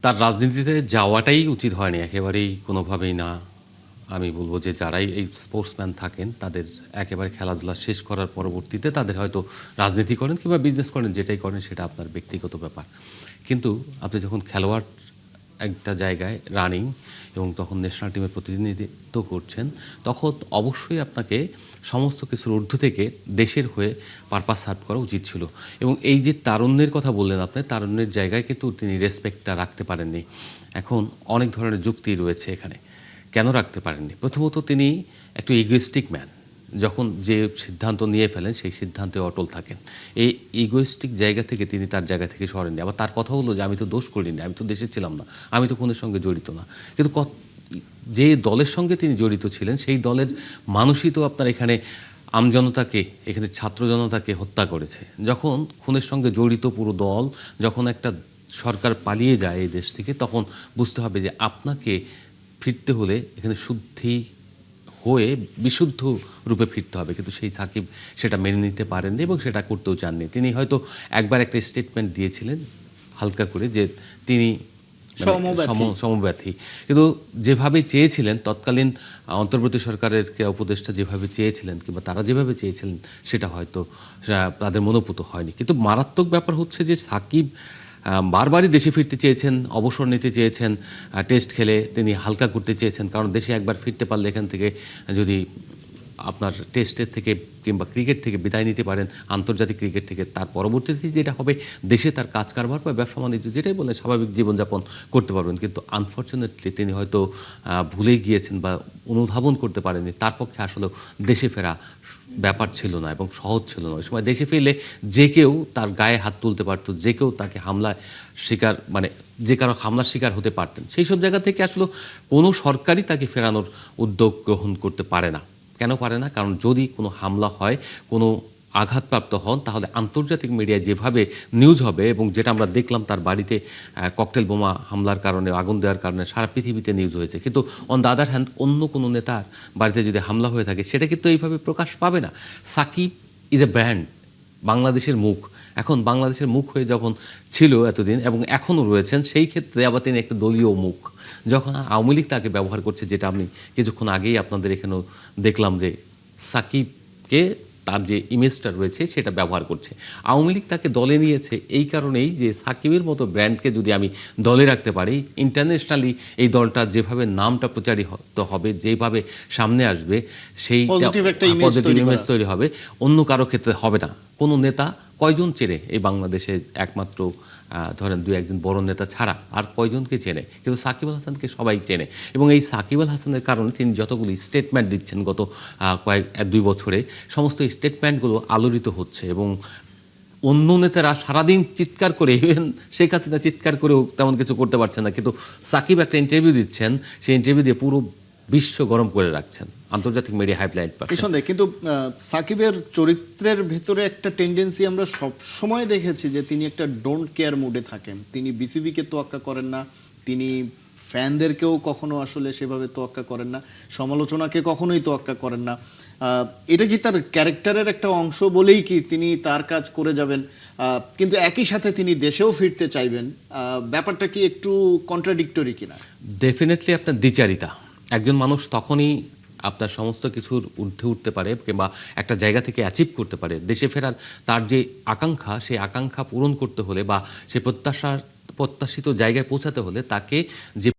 তার রাজনীতিতে যাওয়াটাই উচিত হয়নি, একেবারেই কোনোভাবেই না। আমি বলব যে যারাই এই স্পোর্টসম্যান থাকেন তাদের একেবারে খেলাধুলা শেষ করার পরবর্তীতে তাদের হয়তো রাজনীতি করেন কিংবা বিজনেস করেন, যেটাই করেন সেটা আপনার ব্যক্তিগত ব্যাপার। কিন্তু আপনি যখন খেলোয়াড় একটা জায়গায় রানিং এবং তখন ন্যাশনাল টিমের প্রতিনিধিত্ব করছেন, তখন অবশ্যই আপনাকে সমস্ত কিছুর ঊর্ধ্ব থেকে দেশের হয়ে পারপাস সার্ভ করা উচিত ছিল। এবং এই যে তারুণ্যের কথা বললেন আপনি, তারুণ্যের জায়গায় কিন্তু তিনি রেসপেক্টটা রাখতে পারেননি। এখন অনেক ধরনের যুক্তি রয়েছে এখানে। কেন রাখতে পারেননি? প্রথমত তিনি একটু ইগোইস্টিক ম্যান। যখন যে সিদ্ধান্ত নিয়ে ফেলেন সেই সিদ্ধান্তে অটল থাকেন। এই ইগোইস্টিক জায়গা থেকে তিনি তার জায়গা থেকে সরেননি। আবার তার কথা হলো যে আমি তো দোষ করিনি, আমি তো দেশে ছিলাম না, আমি তো খুনের সঙ্গে জড়িত না। কিন্তু যে দলের সঙ্গে তিনি জড়িত ছিলেন সেই দলের মানুষই তো আপনার এখানে আমজনতাকে, এখানে ছাত্র জনতাকে হত্যা করেছে। যখন খুনের সঙ্গে জড়িত পুরো দল, যখন একটা সরকার পালিয়ে যায় এই দেশ থেকে, তখন বুঝতে হবে যে আপনাকে ফিরতে হলে এখানে শুদ্ধি হয়ে বিশুদ্ধ রূপে ফিরতে হবে। কিন্তু সেই সাকিব সেটা মেনে নিতে পারেননি এবং সেটা করতেও চাননি। তিনি হয়তো একবার একটা স্টেটমেন্ট দিয়েছিলেন হালকা করে যে তিনি সমব্যথী। কিন্তু যেভাবে চেয়েছিলেন তৎকালীন অন্তর্বর্তী সরকারের উপদেষ্টা যেভাবে চেয়েছিলেন কিংবা তারা যেভাবে চেয়েছিলেন সেটা হয়তো তাদের মনোপুত হয়নি। কিন্তু মারাত্মক ব্যাপার হচ্ছে যে সাকিব বারবারই দেশে ফিরতে চেয়েছেন, অবসর নিতে চেয়েছেন, টেস্ট খেলে তিনি হালকা করতে চেয়েছেন। কারণ দেশে একবার ফিরতে পারলে এখান থেকে যদি আপনার টেস্টের থেকে কিংবা ক্রিকেট থেকে বিদায় নিতে পারেন, আন্তর্জাতিক ক্রিকেট থেকে, তার পরবর্তীতে যেটা হবে দেশে তার কাজ কারবার বা ব্যবসা বাণিজ্য যেটাই বলেন স্বাভাবিক জীবনযাপন করতে পারবেন। কিন্তু আনফর্চুনেটলি তিনি হয়তো ভুলে গিয়েছেন বা অনুধাবন করতে পারেননি তার পক্ষে আসলে দেশে ফেরা ব্যাপার ছিল না এবং সহজ ছিল না। ওই সময় দেশে ফিরলে যে কেউ তার গায়ে হাত তুলতে পারত, যে কেউ তাকে হামলায় শিকার মানে যে কারো হামলার শিকার হতে পারতেন। সেই সব জায়গা থেকে আসলে কোনো সরকারই তাকে ফেরানোর উদ্যোগ গ্রহণ করতে পারে না। কেন পারে না? কারণ যদি কোনো হামলা হয়, কোনো আঘাতপ্রাপ্ত হন, তাহলে আন্তর্জাতিক মিডিয়ায় যেভাবে নিউজ হবে এবং যেটা আমরা দেখলাম তার বাড়িতে ককটেল বোমা হামলার কারণে, আগুন দেওয়ার কারণে সারা পৃথিবীতে নিউজ হয়েছে। কিন্তু অন দ্য আদার হ্যান্ড অন্য কোনো নেতার বাড়িতে যদি হামলা হয়ে থাকে সেটা কিন্তু এইভাবে প্রকাশ পাবে না। সাকিব ইজ এ ব্র্যান্ড, বাংলাদেশের মুখ। এখন বাংলাদেশের মুখ হয়ে যখন ছিল এতদিন এবং এখনও রয়েছেন, সেই ক্ষেত্রে আবার তিনি একটা দলীয় মুখ। যখন আওয়ামী লীগ তাকে ব্যবহার করছে, যেটা আমি কিছুক্ষণ আগেই আপনাদের এখানেও দেখলাম যে সাকিবকে তার যে ইমেজটা রয়েছে সেটা ব্যবহার করছে। আওয়ামী লীগ তাকে দলে নিয়েছে এই কারণেই যে সাকিবের মতো ব্র্যান্ডকে যদি আমি দলে রাখতে পারি, ইন্টারন্যাশনালি এই দলটার যেভাবে নামটা প্রচারিত হবে, যেভাবে সামনে আসবে, সেই পজিটিভ ইমেজ তৈরি হবে, অন্য কারো ক্ষেত্রে হবে না। কোনো নেতা কয়জন চেনে এই বাংলাদেশে? একমাত্র ধরেন দুই একজন বড় নেতা ছাড়া আর কয়জনকে চেনে? কিন্তু সাকিব আল হাসানকে সবাই চেনে। এবং এই সাকিব আল হাসানের কারণে তিনি যতগুলি স্টেটমেন্ট দিচ্ছেন গত দুই বছরে, সমস্ত স্টেটমেন্টগুলো আলোড়িত হচ্ছে এবং অন্য নেতারা সারাদিন চিৎকার করে, ইভেন শেখ হাসিনা চিৎকার করেও তেমন কিছু করতে পারছেন না। কিন্তু সাকিব একটা ইন্টারভিউ দিচ্ছেন, সেই ইন্টারভিউ দিয়ে পুরো বিশ্ব গরম করে রাখছেন, আন্তর্জাতিক মিডিয়া হাইলাইট পাচ্ছেন। কিন্তু সাকিবের চরিত্রের ভেতরে একটা টেন্ডেন্সি আমরা সব সময় দেখেছি যে তিনি একটা ডোন্ট কেয়ার মুডে থাকেন। তিনি বিসিবিকে তোয়াক্কা করেন না, তিনি ফ্যানদেরকেও কখনো আসলে সেভাবে তোয়াক্কা করেন না, সমালোচনাকে কখনোই তোয়াক্কা করেন না। এটা কি তার ক্যারেক্টারের একটা অংশ বলেই কি তিনি তার কাজ করে যাবেন, কিন্তু একই সাথে তিনি দেশেও ফিরতে চাইবেন? ব্যাপারটা কি একটু কন্ট্রাডিক্টরি কিনা? ডেফিনেটলি আপনার দ্বিচারিতা। একজন মানুষ তখনই আপনার সমস্ত কিছুর ঊর্ধ্বে উঠতে পারে কিংবা একটা জায়গা থেকে অ্যাচিভ করতে পারে। দেশে ফেরার তার যে আকাঙ্ক্ষা, সেই আকাঙ্ক্ষা পূরণ করতে হলে বা সে প্রত্যাশিত জায়গায় পৌঁছাতে হলে তাকে যে